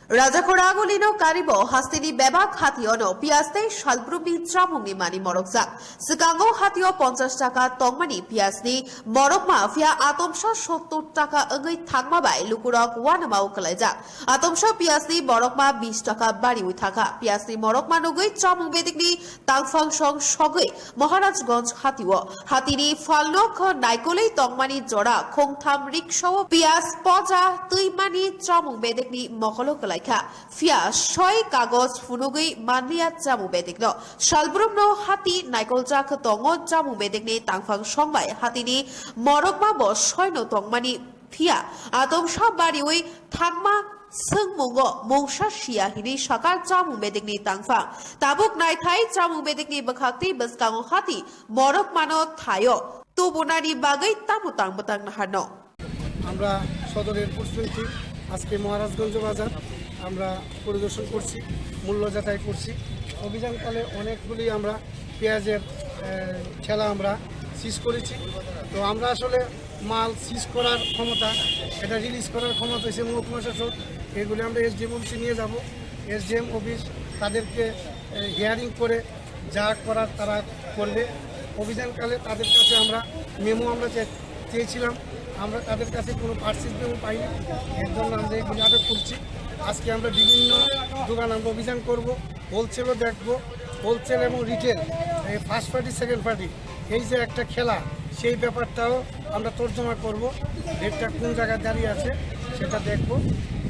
Rajakoragolino Karibo, Hastini Beba Hationo, Piaste, Shalbrubi Tramungi Mani Morokza, Sikango Hatio Ponchastaka, Tongmani, Piasni, Morok Mafia, Atomsha Shoto Taka Ugly Tangmabai, Lukurok, Wanamau Kaleja, Atomsha Piasni, Morokma, Bistaka, Bari Witaka, Piasni, Morokma Nugui, Tramung Bedikni, Tangfang Shong Shogui, Moharaj Gonj Hatiwo, Hatini, Falnok, Naikole, Tongmani Jora, Kongtam Rikshaw, Pias, Poja, Tuimani, Tramung Bedikni, Moholo Kalaika, Fia, Shoy, Kagos, Funugui, Manlia, Jamu Bedikno, Shalbrumno, Hati, Naikolja, Tongo, Jamu Bedikni, Tangfang Shongbai, Hatini, Morokma, Shoyno, Tongmani, Fia, Atom Shop Bariwi, Tangma, Sungmungo, Mongsha Shia, Hini, Shaka, Jamu Bedikni, Tangfang, Tabuk Naitai, Jamu Bedikni, Bakati, Baskango Hati, Morokmano, Tayo, Tubunari Bagay, Tamutang Batang Hano. আমরা সদরের পুষ্পন্তি আজকে মহারাজগঞ্জ বাজার আমরা পরিদর্শন করছি, মূল্য যাচাই করছি। অভিযানকালে অনেকগুলি আমরা পেঁয়াজের ঠেলা আমরা সিজ করেছি। তো আমরা আসলে মাল সিজ করার ক্ষমতা, এটা রিলিজ করার ক্ষমতা হচ্ছে মহকুমা শাসক। এগুলি আমরা এসডিএম অফিসে নিয়ে যাব। এসডিএম অফিস তাদেরকে হিয়ারিং করে যা করার তারা করবে। অভিযানকালে তাদের কাছে আমরা মেমো আমরা চেয়েছিলাম, আমরা তাদের কাছে কোনো পার্সেস মেমো পাইনি। এর জন্য আমরা এগুলি আটক করছি। আজকে আমরা বিভিন্ন দোকান আমরা অভিযান করব, হোলসেলও দেখব, হোলসেল এবং রিটেল, এই ফার্স্ট পার্টি সেকেন্ড পার্টি, এই যে একটা খেলা, সেই ব্যাপারটাও আমরা তর্জমা করব। রেটটা কোন জায়গায় দাঁড়িয়ে আছে সেটা দেখব,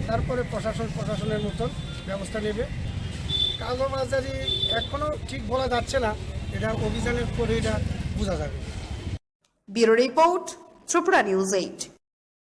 তারপরে প্রশাসনের মতন ব্যবস্থা নেবে। কালোবাজারি এখনও ঠিক বলা যাচ্ছে না, এটা অভিযানের পরে এটা বোঝা যাবে। Bureau Report, Tripura News 8.